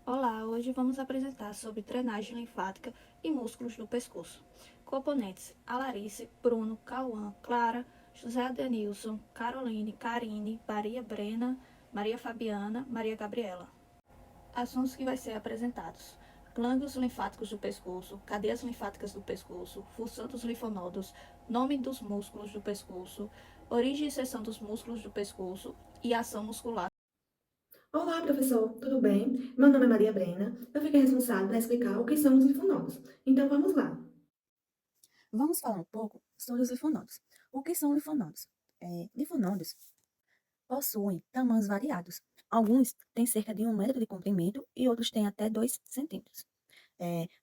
Olá, hoje vamos apresentar sobre drenagem linfática e músculos do pescoço. Componentes: Alarice, Bruno, Cauã, Clara, José Adenilson, Caroline, Karine, Maria Brena, Maria Fabiana, Maria Gabriela. Assuntos que vai ser apresentados: glândulos linfáticos do pescoço, cadeias linfáticas do pescoço, função dos linfonodos, nome dos músculos do pescoço, origem e seção dos músculos do pescoço e ação muscular. Olá, professor, tudo bem? Meu nome é Maria Brena. Eu fiquei responsável para explicar o que são os linfonodos. Então vamos lá. Vamos falar um pouco sobre os linfonodos. O que são linfonodos? Linfonodos possuem tamanhos variados. Alguns têm cerca de 1 metro de comprimento e outros têm até 2 centímetros.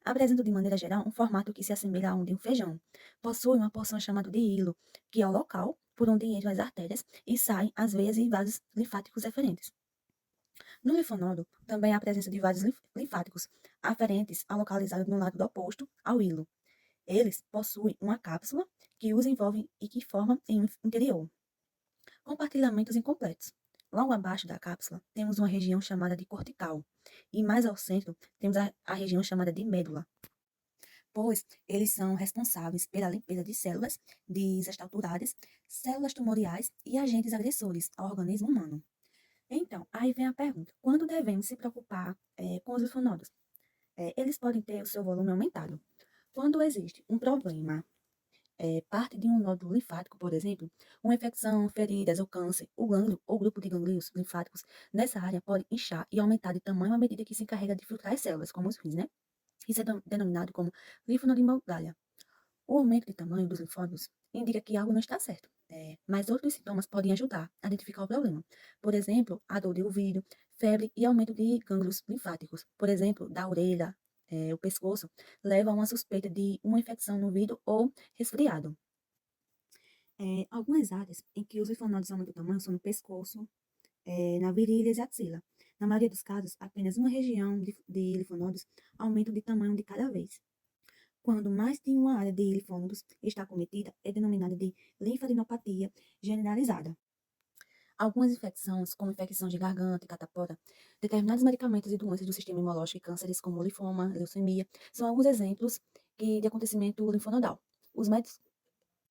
Apresentam, de maneira geral, um formato que se assemelha ao de um feijão. Possui uma porção chamada de hilo, que é o local por onde entram as artérias e saem as veias e vasos linfáticos referentes. No linfonodo, também há a presença de vasos linfáticos aferentes ao localizado no lado oposto ao hilo. Eles possuem uma cápsula que os envolve e que forma em um interior. Compartilhamentos incompletos. Logo abaixo da cápsula, temos uma região chamada de cortical, e mais ao centro, temos a região chamada de médula, pois eles são responsáveis pela limpeza de células desestruturadas, células tumoriais e agentes agressores ao organismo humano. Então, aí vem a pergunta: quando devemos se preocupar com os linfonodos? Eles podem ter o seu volume aumentado. Quando existe um problema parte de um nódulo linfático, por exemplo, uma infecção, feridas ou câncer, o glândula ou grupo de gânglios linfáticos nessa área pode inchar e aumentar de tamanho à medida que se encarrega de filtrar as células, como os rins, né? Isso é denominado como linfonodomialgia. O aumento de tamanho dos linfónodos indica que algo não está certo, mas outros sintomas podem ajudar a identificar o problema. Por exemplo, a dor de ouvido, febre e aumento de gânglios linfáticos. Por exemplo, da orelha, o pescoço, leva a uma suspeita de uma infecção no ouvido ou resfriado. Algumas áreas em que os linfonodos aumentam de tamanho são no pescoço, na virilha e axila. Na maioria dos casos, apenas uma região de linfonodos aumenta de tamanho de cada vez. Quando mais de uma área de linfônodos está cometida, é denominada de linfadenopatia generalizada. Algumas infecções, como infecções de garganta e catapora, determinados medicamentos e doenças do sistema imunológico e cânceres, como linfoma, leucemia, são alguns exemplos de acontecimento linfonodal. Os médicos,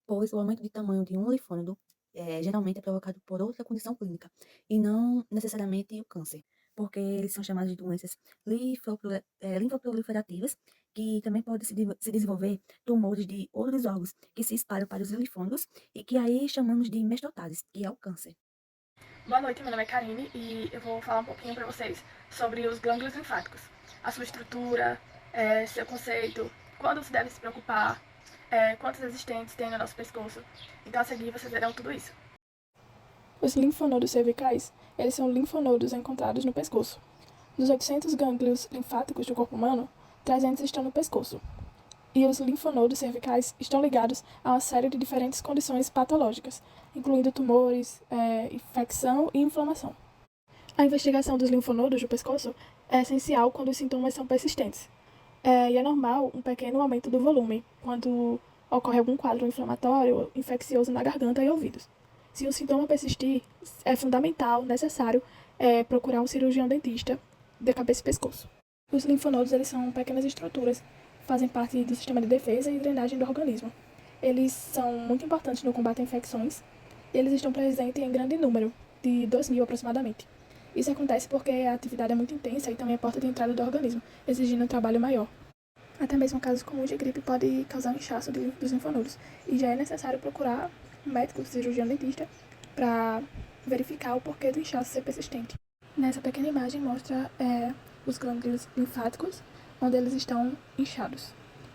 pois o aumento de tamanho de um linfônodo geralmente é provocado por outra condição clínica, e não necessariamente o câncer, porque eles são chamados de doenças linfoproliferativas, que também podem se desenvolver tumores de outros órgãos que se espalham para os linfônodos e que aí chamamos de mestostases, que é o câncer. Boa noite, meu nome é Karine e eu vou falar um pouquinho para vocês sobre os glândulos linfáticos, a sua estrutura, seu conceito, quando se deve se preocupar, quantos existentes tem no nosso pescoço. Então, a seguir, vocês verão tudo isso. Os linfonodos cervicais, eles são linfonodos encontrados no pescoço. Dos 800 gânglios linfáticos do corpo humano, 300 estão no pescoço. E os linfonodos cervicais estão ligados a uma série de diferentes condições patológicas, incluindo tumores, infecção e inflamação. A investigação dos linfonodos do pescoço é essencial quando os sintomas são persistentes. E é normal um pequeno aumento do volume quando ocorre algum quadro inflamatório ou infeccioso na garganta e ouvidos. Se o sintoma persistir, é fundamental, necessário, procurar um cirurgião dentista de cabeça e pescoço. Os linfonodos eles são pequenas estruturas, fazem parte do sistema de defesa e drenagem do organismo. Eles são muito importantes no combate a infecções e eles estão presentes em grande número, de 2.000 aproximadamente. Isso acontece porque a atividade é muito intensa e também é porta de entrada do organismo, exigindo um trabalho maior. Até mesmo casos comuns de gripe pode causar um inchaço dos linfonodos e já é necessário procurar um médico, cirurgião dentista, para verificar o porquê do inchaço ser persistente. Nessa pequena imagem mostra os glândulos linfáticos, onde eles estão inchados.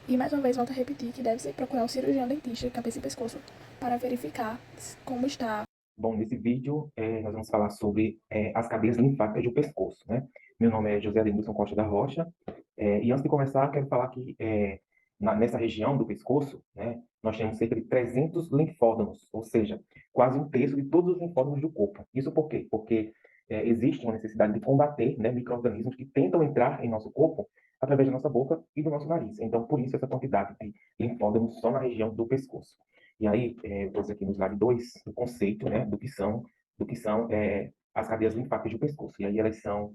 E mais uma vez volto a repetir que deve-se procurar o cirurgião dentista de cabeça e pescoço para verificar como está. Bom, nesse vídeo nós vamos falar sobre as cadeias linfáticas do pescoço, né? Meu nome é José Adenilson Costa da Rocha, e antes de começar, quero falar que nessa região do pescoço, né, nós temos cerca de 300 linfódemos, ou seja, quase um terço de todos os linfódemos do corpo. Isso por quê? Porque existe uma necessidade de combater, né, micro-organismos que tentam entrar em nosso corpo através da nossa boca e do nosso nariz. Então, por isso, essa quantidade de linfódemos só na região do pescoço. E aí, vou dizer aqui no slide 2, o conceito, né, do que são as cadeias linfáticas do pescoço. E aí elas são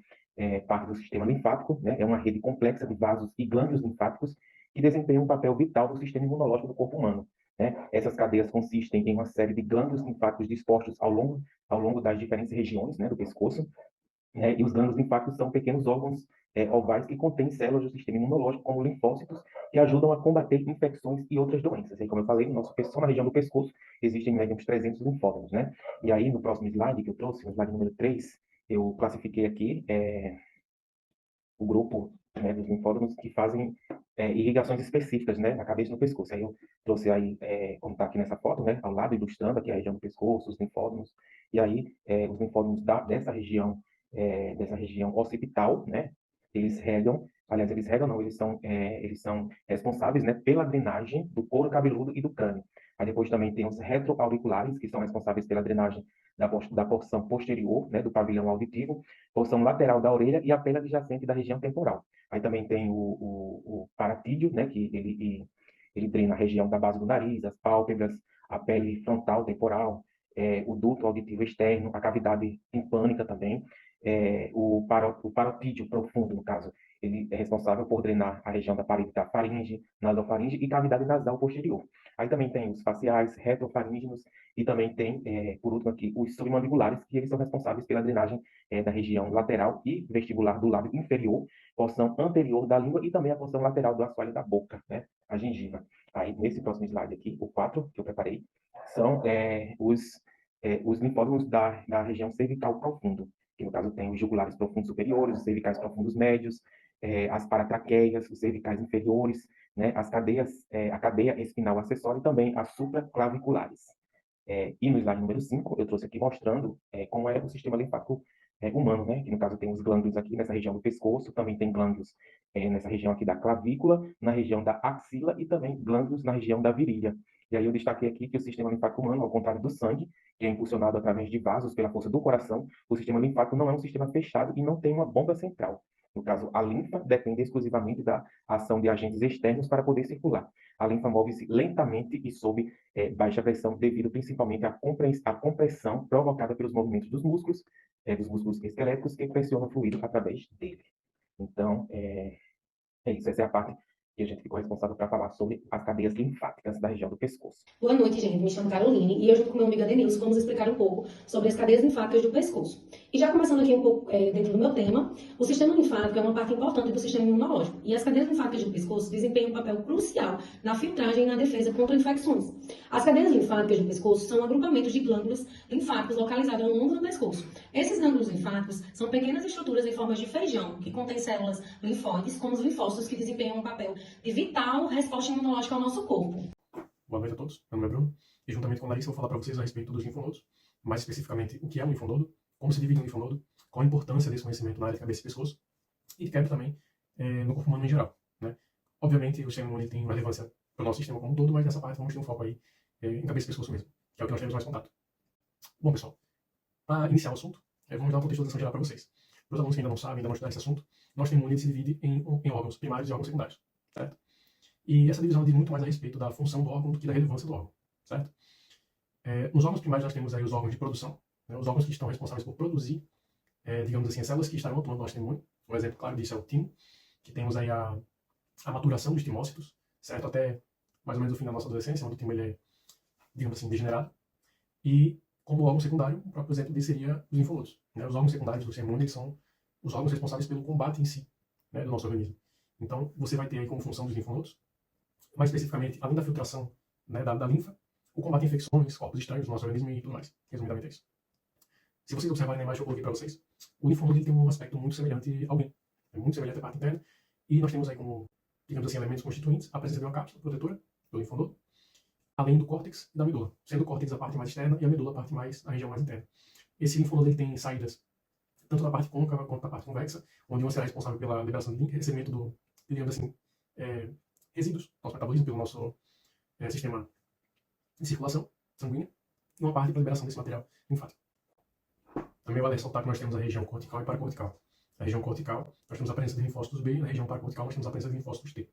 parte do sistema linfático, né? É uma rede complexa de vasos e glândulos linfáticos que desempenham um papel vital no sistema imunológico do corpo humano, né? Essas cadeias consistem em uma série de glândulos linfáticos dispostos ao longo das diferentes regiões, né, do pescoço, né? E os glândulos linfáticos são pequenos órgãos ovais que contêm células do sistema imunológico, como linfócitos, que ajudam a combater infecções e outras doenças. E aí, como eu falei, só na região do pescoço existem em média uns 300 linfódromos, né? E aí, no próximo slide que eu trouxe, no slide número 3, eu classifiquei aqui o grupo, né, dos linfódromos que fazem irrigações específicas, né, na cabeça e no pescoço. Aí eu trouxe aí, como está aqui nessa foto, né, ao lado, ilustrando aqui a região do pescoço, os linfódromos. E aí, os linfódromos dessa região occipital, né, eles regam não, eles são responsáveis, né, pela drenagem do couro cabeludo e do crânio. Aí depois também tem os retroauriculares, que são responsáveis pela drenagem da porção posterior, né, do pavilhão auditivo, porção lateral da orelha e a pele adjacente da região temporal. Aí também tem o paratídeo, né, que ele drena a região da base do nariz, as pálpebras, a pele frontal temporal, o duto auditivo externo, a cavidade timpânica também, o parotídeo profundo, no caso, ele é responsável por drenar a região da parede da faringe, nasofaringe e cavidade nasal posterior. Aí também tem os faciais, retrofaríngeos e também tem, por último aqui, os submandibulares, que eles são responsáveis pela drenagem da região lateral e vestibular do lábio inferior, porção anterior da língua e também a porção lateral do assoalho da boca, né, a gengiva. Aí, nesse próximo slide aqui, o 4 que eu preparei, são os linfódromos da região cervical profundo, que no caso tem os jugulares profundos superiores, os cervicais profundos médios, as paratraqueias, os cervicais inferiores, né, a cadeia espinal acessória e também as supraclaviculares. E no slide número 5, eu trouxe aqui mostrando como é o sistema linfático humano, né? Que no caso tem os glândulos aqui nessa região do pescoço, também tem glândulos nessa região aqui da clavícula, na região da axila e também glândulos na região da virilha. E aí eu destaquei aqui que o sistema linfático humano, ao contrário do sangue, que é impulsionado através de vasos pela força do coração, o sistema linfático não é um sistema fechado e não tem uma bomba central. No caso, a linfa depende exclusivamente da ação de agentes externos para poder circular. A linfa move-se lentamente e sob baixa pressão, devido principalmente à compressão provocada pelos movimentos dos músculos esqueléticos que pressionam o fluido através dele. Então, é isso. Essa é a parte que a gente ficou responsável para falar sobre as cadeias linfáticas da região do pescoço. Boa noite, gente. Me chamo Caroline e eu, junto com meu amigo Adenilson, vamos explicar um pouco sobre as cadeias linfáticas do pescoço. E já começando aqui um pouco dentro do meu tema, o sistema linfático é uma parte importante do sistema imunológico e as cadeias linfáticas do pescoço desempenham um papel crucial na filtragem e na defesa contra infecções. As cadeias linfáticas do pescoço são agrupamentos de glândulos linfáticos localizados ao longo do pescoço. Esses glândulos linfáticos são pequenas estruturas em forma de feijão que contêm células linfóides, como os linfócitos, que desempenham um papel de vital resposta imunológica ao nosso corpo. Boa noite a todos, meu nome é Bruno, e juntamente com a Larissa eu vou falar para vocês a respeito dos linfonodos, mais especificamente o que é um linfonodo, como se divide um linfonodo, qual a importância desse conhecimento na área de cabeça e pescoço, e de quebra também no corpo humano em geral, né? Obviamente o sistema imune tem uma relevância para o nosso sistema como um todo, mas nessa parte vamos ter um foco aí em cabeça e pescoço mesmo, que é o que nós temos mais contato. Bom, pessoal, para iniciar o assunto, vamos dar uma contextualização geral para vocês. Para os alunos que ainda não sabem, ainda não estudaram esse assunto, nosso sistema imune se divide em órgãos primários e órgãos secundários, certo? E essa divisão diz muito mais a respeito da função do órgão do que da relevância do órgão, certo? Nos órgãos primários nós temos aí os órgãos de produção, né, os órgãos que estão responsáveis por produzir, digamos assim, as células que estarão atuando no nosso sistema imune. Um exemplo claro disso é o timo, que temos aí a maturação dos timócitos, certo? Até mais ou menos o fim da nossa adolescência, onde o timo ele é, digamos assim, degenerado. E como órgão secundário, o próprio exemplo disso seria os linfonodos, né? Os órgãos secundários do sistema imune eles são os órgãos responsáveis pelo combate em si, né, do nosso organismo. Então, você vai ter aí como função dos linfonodos, mais especificamente, além da filtração, né, da linfa, o combate a infecções, corpos estranhos do nosso organismo e tudo mais. Resumidamente é isso. Se vocês observarem na imagem que eu coloquei para vocês, o linfonodo ele tem um aspecto muito semelhante ao rim, é muito semelhante à parte interna, e nós temos aí como, digamos assim, elementos constituintes a presença de uma cápsula protetora do linfonodo, além do córtex e da medula, sendo o córtex a parte mais externa e a medula a região mais interna. Esse linfonodo ele tem saídas tanto na parte côncava quanto na parte convexa, onde uma será responsável pela liberação de recebimento digamos assim, resíduos do nosso metabolismo pelo nosso sistema de circulação sanguínea, e uma parte para a liberação desse material linfático. Também vale ressaltar que nós temos a região cortical e paracortical. Na região cortical, nós temos a presença de linfócitos B, e na região paracortical, nós temos a presença de linfócitos T.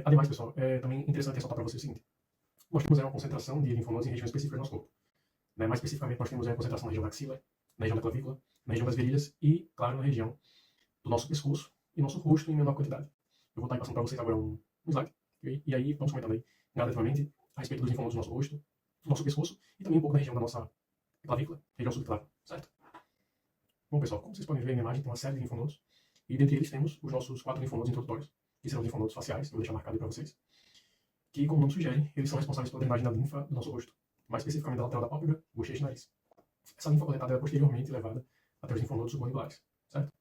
Ademais, pessoal, é também interessante ressaltar para vocês o seguinte: nós temos uma concentração de linfonodos em regiões específicas do nosso corpo. Mais especificamente, nós temos a concentração na região da axila, na região da clavícula, na região das virilhas e, claro, na região do nosso pescoço e nosso rosto em menor quantidade. Eu vou estar passando para vocês agora um slide, e aí vamos comentando aí gradativamente a respeito dos linfonodos do nosso rosto, do nosso pescoço e também um pouco da região da nossa clavícula, região subclavícula, certo? Bom, pessoal, como vocês podem ver na imagem, tem uma série de linfonodos, e dentre eles temos os nossos 4 linfonodos introdutórios, que são os linfonodos faciais, que eu vou deixar marcado aí para vocês, que, como o nome sugere, eles são responsáveis pela drenagem da linfa do nosso rosto, mais especificamente da lateral da pálpebra, bochecha e nariz. Essa linfa coletada é posteriormente levada até os linfonodos submandibulares, certo?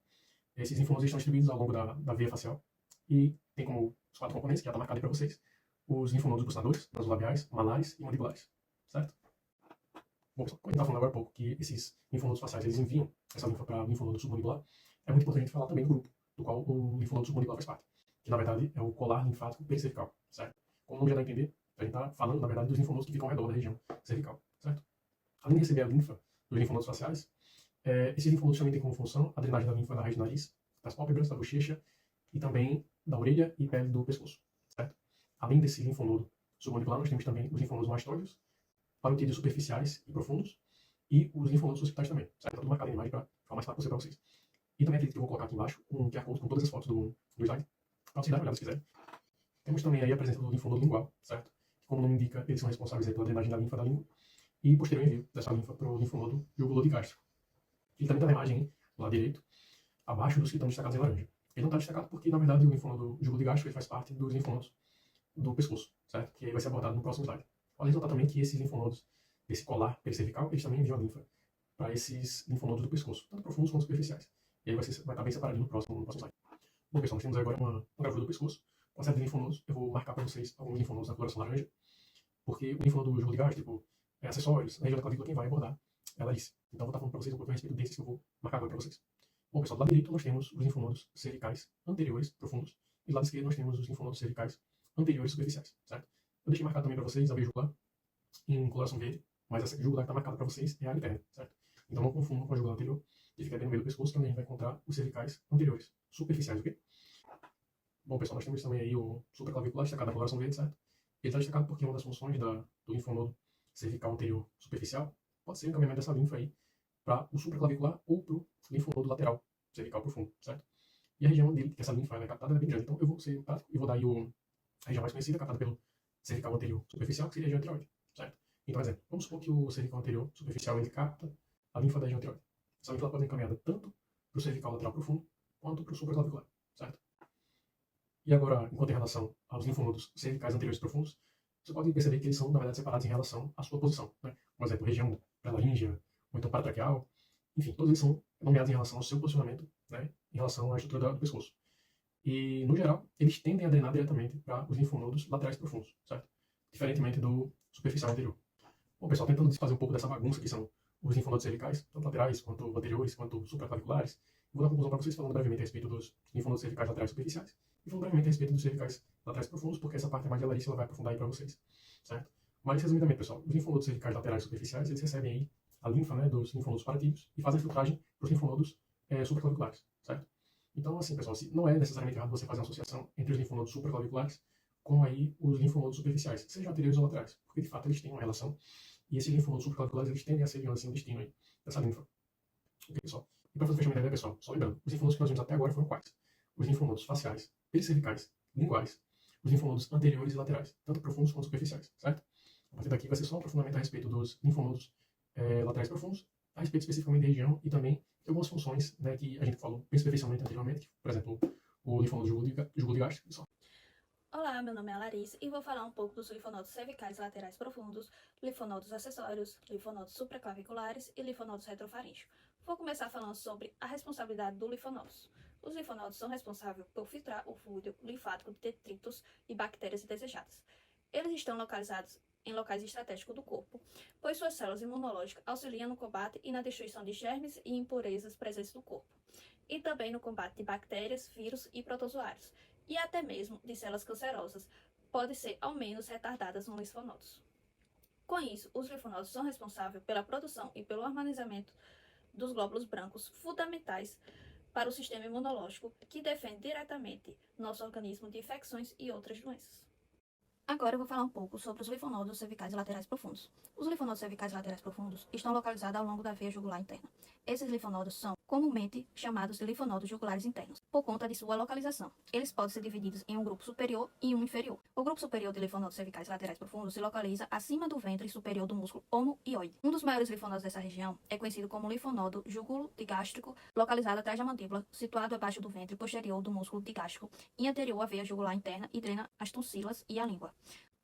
Esses linfonodos estão distribuídos ao longo da veia facial e tem como os 4 componentes, que já está marcado aí para vocês, os linfonodos bucinadores, nasolabiais, malares e mandibulares, certo? Bom, pessoal, como a gente estava falando agora há pouco, que esses linfonodos faciais, eles enviam essa linfa para o linfonodo submandibular, é muito importante a gente falar também do grupo, do qual o linfonodo submandibular faz parte, que na verdade é o colar linfático pericervical, certo? Como o nome já dá a entender, a gente está falando, na verdade, dos linfonodos que ficam ao redor da região cervical, certo? Além de receber a linfa dos linfonodos faciais, esses linfonodos também têm como função a drenagem da linfa da raiz do nariz, das pálpebras, da bochecha e também da orelha e pele do pescoço, certo? Além desse linfonodo submandibular, nós temos também os linfonodos mastóides, parotídeos superficiais e profundos, e os linfonodos occipitais também, certo? Tá tudo marcado em imagem para ficar mais claro para vocês. E também acredito que eu vou colocar aqui embaixo um QR Code com todas as fotos do slide, para vocês darem uma olhada se quiserem. Temos também aí a presença do linfonodo lingual, certo? Que, como o nome indica, eles são responsáveis aí pela drenagem da linfa da língua e posterior envio dessa linfa para o linfonodo jugulodigastro. Ele também está na imagem, do lado direito, abaixo dos que estão destacados em laranja. Ele não está destacado porque, na verdade, o linfonodo jugulodigastro ele faz parte dos linfonodos do pescoço, certo? Que aí vai ser abordado no próximo slide. Pode notar também que esses linfonodos desse colar pericervical, eles também enviam a linfa para esses linfonodos do pescoço, tanto profundos quanto superficiais. E aí vai estar bem separadinho no próximo slide. Bom, pessoal, nós temos agora uma gravura do pescoço, com uma série de linfonodos. Eu vou marcar para vocês alguns linfonodos da coloração laranja, porque o linfonodo jugulodigastro, acessórios, na região da clavícula, quem vai abordar é a Larissa. Então, eu vou estar falando para vocês um pouco a respeito desses que eu vou marcar agora para vocês. Bom, pessoal, do lado direito nós temos os linfonodos cervicais anteriores, profundos, e do lado esquerdo nós temos os linfonodos cervicais anteriores, superficiais, certo? Eu deixei marcado também para vocês a veia jugular em coloração verde, mas essa jugular que está marcada para vocês é a interna, certo? Então não confundam com a jugular anterior, que fica bem no meio do pescoço, que a gente vai encontrar os cervicais anteriores, superficiais, ok? Bom, pessoal, nós temos também aí o supraclavicular destacado na coloração verde, certo? Ele está destacado porque uma das funções do linfonodo cervical anterior superficial pode ser o encaminhamento dessa linfa aí para o supraclavicular ou para o linfonodo lateral cervical profundo, certo? E a região dele, que essa linfa é captada, é bem grande. Então eu vou ser prático e vou dar aí a região mais conhecida, captada pelo cervical anterior superficial, que seria a região tireoide, certo? Então, exemplo, vamos supor que o cervical anterior superficial ele capta a linfa da região tireoide. Essa linfa pode ser encaminhada tanto para o cervical lateral profundo quanto para o supraclavicular, certo? E agora, enquanto em relação aos linfonodos cervicais anteriores profundos, você pode perceber que eles são, na verdade, separados em relação à sua posição, né? Por exemplo, região pré-laríngea, ou então paratraqueal, enfim, todos eles são nomeados em relação ao seu posicionamento, né, em relação à estrutura do pescoço. E, no geral, eles tendem a drenar diretamente para os linfonodos laterais profundos, certo? Diferentemente do superficial anterior. Bom, pessoal, tentando desfazer um pouco dessa bagunça que são os linfonodos cervicais, tanto laterais, quanto anteriores, quanto supraclaviculares, vou dar uma conclusão para vocês falando brevemente a respeito dos linfonodos cervicais laterais superficiais e falando brevemente a respeito dos cervicais laterais profundos, porque essa parte é mais de Larissa, ela vai aprofundar aí para vocês, certo? Mas, resumidamente, pessoal, os linfonodos cervicais laterais superficiais, eles recebem aí a linfa, né, dos linfonodos paratídeos e fazem filtragem para os linfonodos supraclaviculares, certo? Então, assim, pessoal, não é necessariamente errado você fazer uma associação entre os linfonodos supraclaviculares com aí os linfonodos superficiais, sejam anteriores ou laterais, porque de fato eles têm uma relação e esses linfonodos supraclaviculares eles tendem a ser, digamos assim, o destino aí dessa linfa. Ok, pessoal? E para fazer o fechamento da ideia, pessoal, só lembrando, os linfonodos que nós vimos até agora foram quais? Os linfonodos faciais, pericervicais, linguais, os linfonodos anteriores e laterais, tanto profundos quanto superficiais, certo? A partir daqui vai ser só um aprofundamento a respeito dos linfonodos laterais profundos, a respeito especificamente da região e também de algumas funções, né, que a gente falou bem superficialmente anteriormente, por exemplo, o linfonodo jugulodigastro, pessoal. Olá, meu nome é Larissa e vou falar um pouco dos linfonodos cervicais laterais profundos, linfonodos acessórios, linfonodos supraclaviculares e linfonodos retrofaríngeo. Vou começar falando sobre a responsabilidade dos linfonodos. Os linfonodos são responsáveis por filtrar o fluido linfático de detritos e bactérias indesejadas. Eles estão localizados em locais estratégicos do corpo, pois suas células imunológicas auxiliam no combate e na destruição de germes e impurezas presentes no corpo, e também no combate de bactérias, vírus e protozoários, e até mesmo de células cancerosas, podem ser ao menos retardadas nos linfonodos. Com isso, os linfonodos são responsáveis pela produção e pelo armazenamento dos glóbulos brancos fundamentais para o sistema imunológico, que defende diretamente nosso organismo de infecções e outras doenças. Agora eu vou falar um pouco sobre os linfonodos cervicais laterais profundos. Os linfonodos cervicais laterais profundos estão localizados ao longo da veia jugular interna. Esses linfonodos são comumente chamados de linfonodos jugulares internos, por conta de sua localização. Eles podem ser divididos em um grupo superior e um inferior. O grupo superior de linfonodos cervicais laterais profundos se localiza acima do ventre superior do músculo omoioide. Um dos maiores linfonodos dessa região é conhecido como linfonodo jugulo-digástrico, localizado atrás da mandíbula, situado abaixo do ventre posterior do músculo digástrico e anterior à veia jugular interna e drena as tonsilas e a língua.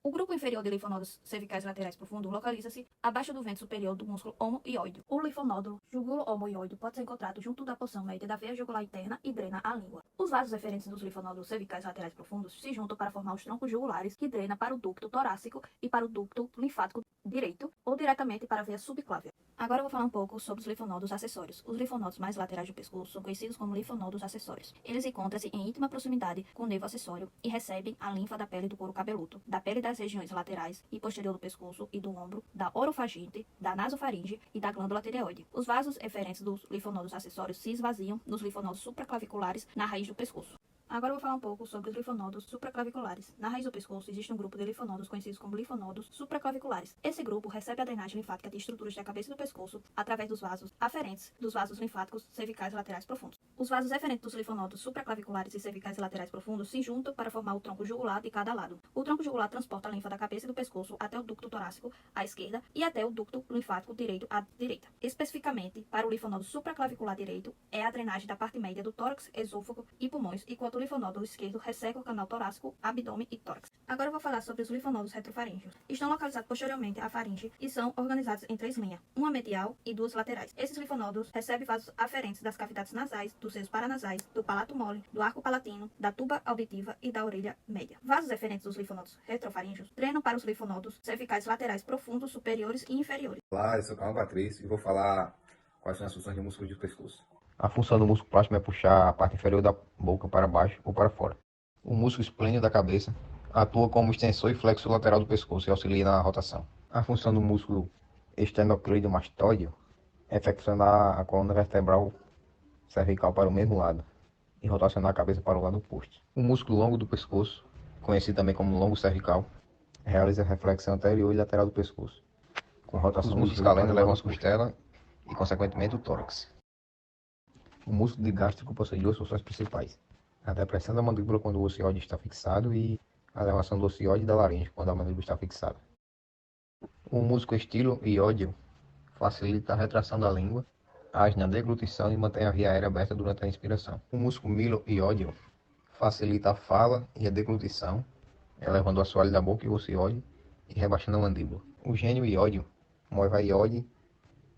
O grupo inferior de linfonodos cervicais laterais profundos localiza-se abaixo do vento superior do músculo omoioide. O linfonodo jugulo-omoioide pode ser encontrado junto da porção média da veia jugular interna e drena a língua. Os vasos referentes dos linfonodos cervicais laterais profundos se juntam para formar os troncos jugulares que drena para o ducto torácico e para o ducto linfático direito ou diretamente para a veia subclávia. Agora eu vou falar um pouco sobre os linfonodos acessórios. Os linfonodos mais laterais do pescoço são conhecidos como linfonodos acessórios. Eles encontram-se em íntima proximidade com o nervo acessório e recebem a linfa da pele do couro cabeludo, da pele das regiões laterais e posterior do pescoço e do ombro, da orofaringe, da nasofaringe e da glândula tireoide. Os vasos eferentes dos linfonodos acessórios se esvaziam nos linfonodos supraclaviculares na raiz do pescoço. Agora eu vou falar um pouco sobre os linfonodos supraclaviculares. Na raiz do pescoço existe um grupo de linfonodos conhecidos como linfonodos supraclaviculares. Esse grupo recebe a drenagem linfática de estruturas da cabeça e do pescoço através dos vasos aferentes dos vasos linfáticos cervicais laterais profundos. Os vasos eferentes dos linfonodos supraclaviculares e cervicais laterais profundos se juntam para formar o tronco jugular de cada lado. O tronco jugular transporta a linfa da cabeça e do pescoço até o ducto torácico à esquerda e até o ducto linfático direito à direita. Especificamente, para o linfonodo supraclavicular direito, é a drenagem da parte média do tórax, esôfago e pulmões, enquanto o linfonodo esquerdo resseca o canal torácico, abdômen e tórax. Agora eu vou falar sobre os linfonodos retrofaríngeos. Estão localizados posteriormente à faringe e são organizados em 3 linhas, uma medial e 2 laterais. Esses linfonodos recebem vasos aferentes das cavidades nasais, dos seios paranasais, do palato mole, do arco palatino, da tuba auditiva e da orelha média. Vasos eferentes dos linfonodos retrofaríngeos drenam para os linfonodos cervicais laterais profundos, superiores e inferiores. Olá, eu sou Calma Patrício e vou falar quais são as funções do músculo do pescoço. A função do músculo próximo é puxar a parte inferior da boca para baixo ou para fora. O músculo esplênio da cabeça atua como extensor e flexor lateral do pescoço e auxilia na rotação. A função do músculo esternocleidomastoide é flexionar a coluna vertebral cervical para o mesmo lado e rotacionar a cabeça para o lado oposto. O músculo longo do pescoço, conhecido também como longo cervical, realiza a reflexão anterior e lateral do pescoço. Com rotação, os músculos escaleno levam as costelas e, consequentemente, o tórax. O músculo digástrico possui 2 funções principais: a depressão da mandíbula quando o ocioide está fixado e a elevação do ocioide da laringe quando a mandíbula está fixada. O músculo estiloiódeo facilita a retração da língua, age na deglutição e mantém a via aérea aberta durante a inspiração. O músculo miloiódeo facilita a fala e a deglutição, elevando o assoalho da boca e o ocioide e rebaixando a mandíbula. O gênio iódeo move a ióide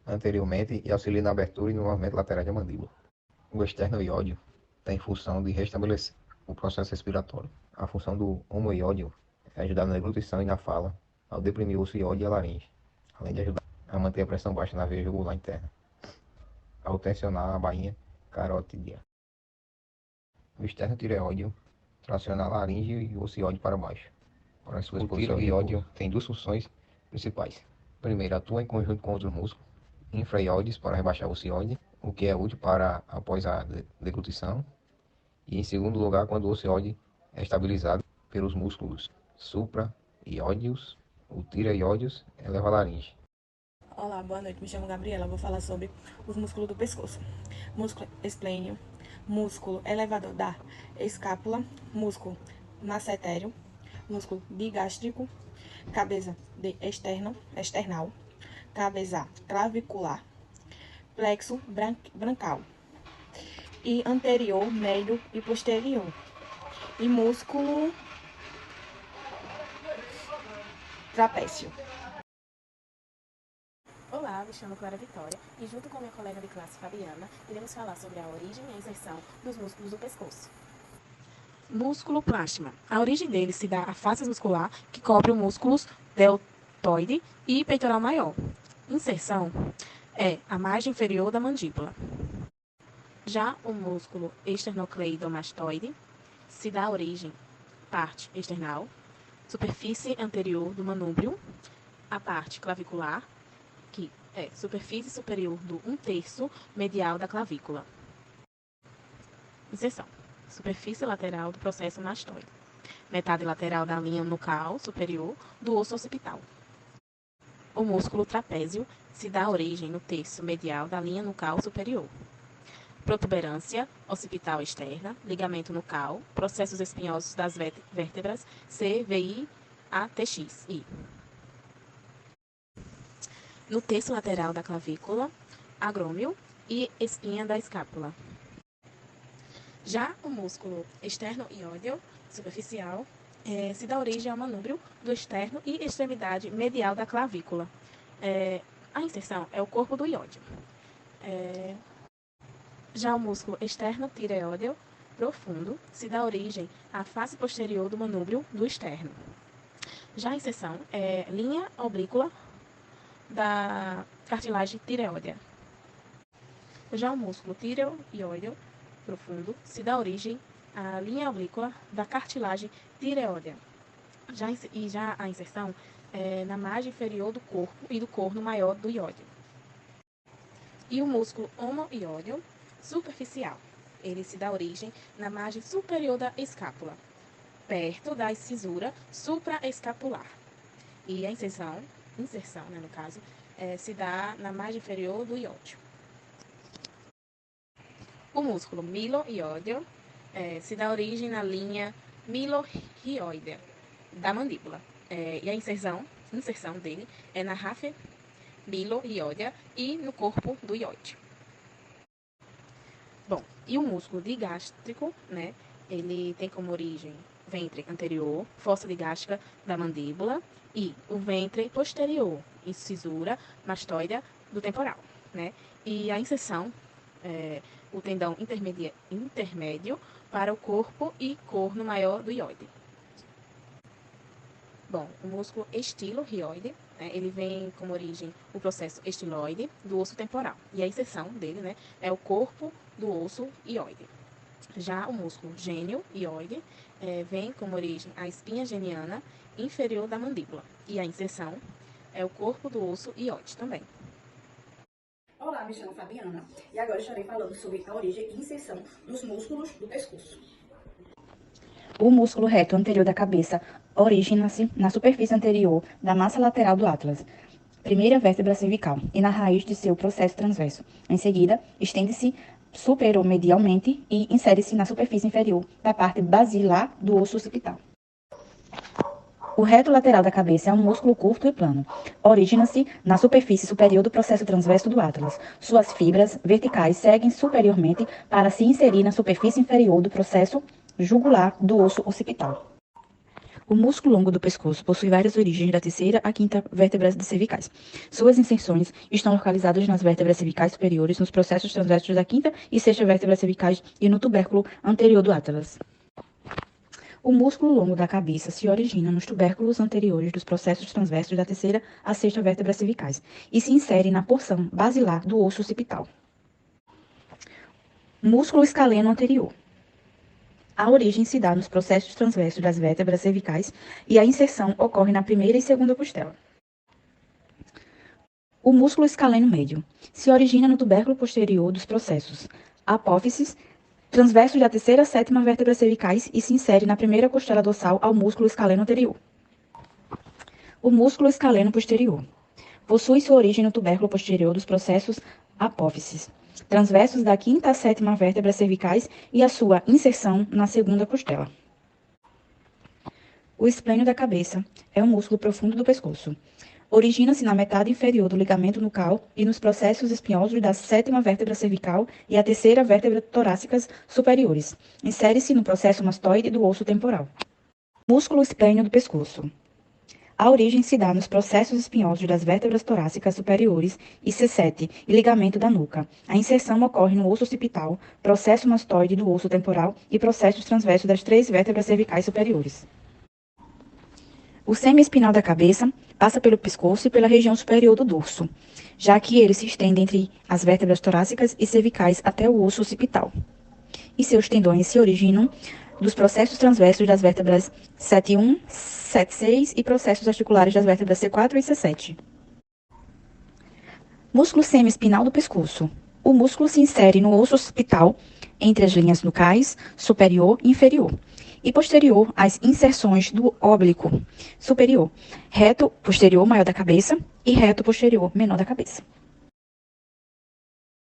anteriormente e auxilia na abertura e no movimento lateral da mandíbula. O esternoiódeo tem função de restabelecer o processo respiratório. A função do homoiódeo é ajudar na deglutição e na fala, ao deprimir o ocioide e a laringe, além de ajudar a manter a pressão baixa na veia jugular interna, ao tensionar a bainha carótida. O esternotireóideo traciona a laringe e o ocioide para baixo. Para sua o tireoiódeo tem 2 funções principais. Primeiro, atua em conjunto com outros músculos infraioides para rebaixar o ocioide, o que é útil para após a deglutição. E em segundo lugar, quando o ocioide é estabilizado pelos músculos supraioideus, o tireoideus eleva a laringe. Olá, boa noite. Me chamo Gabriela. Vou falar sobre os músculos do pescoço. Músculo esplênio, músculo elevador da escápula, músculo massetério, músculo digástrico, cabeça de external, cabeça clavicular, plexo brancal e anterior, médio e posterior, e músculo trapézio. Olá, me chamo Clara Vitória e junto com minha colega de classe Fabiana, iremos falar sobre a origem e a inserção dos músculos do pescoço. Músculo plasma. A origem dele se dá à face muscular que cobre os músculos deltoide e peitoral maior. Inserção é a margem inferior da mandíbula. Já o músculo esternocleidomastoide se dá origem parte external, superfície anterior do manúbrio, a parte clavicular, que é superfície superior do 1/3 medial da clavícula. Inserção: superfície lateral do processo mastoide. metade lateral da linha nucal superior do osso occipital. O músculo trapézio se dá origem no terço medial da linha nucal superior. Protuberância occipital externa, ligamento nucal, processos espinhosos das vértebras CVI a TX. No terço lateral da clavícula, agrômio e espinha da escápula. Já o músculo externo-iódeo superficial se dá origem ao manúbrio do externo e extremidade medial da clavícula. A inserção é o corpo do iódio. Já o músculo externo-tireóideo profundo se dá origem à face posterior do manúbrio do externo. Já a inserção é linha oblíqua da cartilagem tireoidea. Já o músculo tireoideo profundo se dá origem à linha oblíqua da cartilagem tireoidea. Já a inserção é na margem inferior do corpo e do corno maior do iódio. E o músculo omoiódeo superficial, ele se dá origem na margem superior da escápula, perto da cisura supraescapular. E a inserção, né, no caso, se dá na margem inferior do iódio. O músculo miloiódeo se dá origem na linha milohioidea da mandíbula. E a inserção dele é na ráfia milohioidea e no corpo do iódio. Bom, e o músculo digástrico, né? Ele tem como origem ventre anterior, fossa digástica da mandíbula e o ventre posterior, incisura mastoidea do temporal, né? E a inserção o tendão intermédio para o corpo e corno maior do ióide. Bom, o músculo estilorioide, né, ele vem como origem o processo estiloide do osso temporal. E a inserção dele, né, é o corpo do osso ióide. Já o músculo gênio-ióide vem como origem a espinha geniana inferior da mandíbula. E a inserção é o corpo do osso ióide também. Olá, me chamo Fabiana e agora estarei falando sobre a origem e inserção dos músculos do pescoço. O músculo reto anterior da cabeça origina-se na superfície anterior da massa lateral do atlas, primeira vértebra cervical, e na raiz de seu processo transverso. Em seguida, estende-se superomedialmente e insere-se na superfície inferior da parte basilar do osso occipital. O reto lateral da cabeça é um músculo curto e plano. Origina-se na superfície superior do processo transverso do atlas. Suas fibras verticais seguem superiormente para se inserir na superfície inferior do processo jugular do osso occipital. O músculo longo do pescoço possui várias origens da terceira à quinta vértebras cervicais. Suas inserções estão localizadas nas vértebras cervicais superiores, nos processos transversos da quinta e sexta vértebras cervicais e no tubérculo anterior do atlas. O músculo longo da cabeça se origina nos tubérculos anteriores dos processos transversos da terceira à sexta vértebras cervicais e se insere na porção basilar do osso occipital. Músculo escaleno anterior. A origem se dá nos processos transversos das vértebras cervicais e a inserção ocorre na primeira e segunda costela. O músculo escaleno médio se origina no tubérculo posterior dos processos apófises transversos da terceira à sétima vértebras cervicais e se insere na primeira costela dorsal ao músculo escaleno anterior. O músculo escaleno posterior possui sua origem no tubérculo posterior dos processos apófises transversos da quinta à sétima vértebras cervicais e a sua inserção na segunda costela. O esplênio da cabeça é um músculo profundo do pescoço. Origina-se na metade inferior do ligamento nucal e nos processos espinhosos da sétima vértebra cervical e a terceira vértebra torácicas superiores. Insere-se no processo mastoide do osso temporal. Músculo esplênio do pescoço. A origem se dá nos processos espinhosos das vértebras torácicas superiores e C7 e ligamento da nuca. A inserção ocorre no osso occipital, processo mastoide do osso temporal e processos transversos das três vértebras cervicais superiores. O semiespinal da cabeça passa pelo pescoço e pela região superior do dorso, já que ele se estende entre as vértebras torácicas e cervicais até o osso occipital. E seus tendões se originam dos processos transversos das vértebras 7.1, 7.6 e processos articulares das vértebras C4 e C7. Músculo semiespinal do pescoço. O músculo se insere no osso occipital entre as linhas nucais, superior e inferior, e posterior às inserções do óblico superior, reto posterior maior da cabeça e reto posterior menor da cabeça.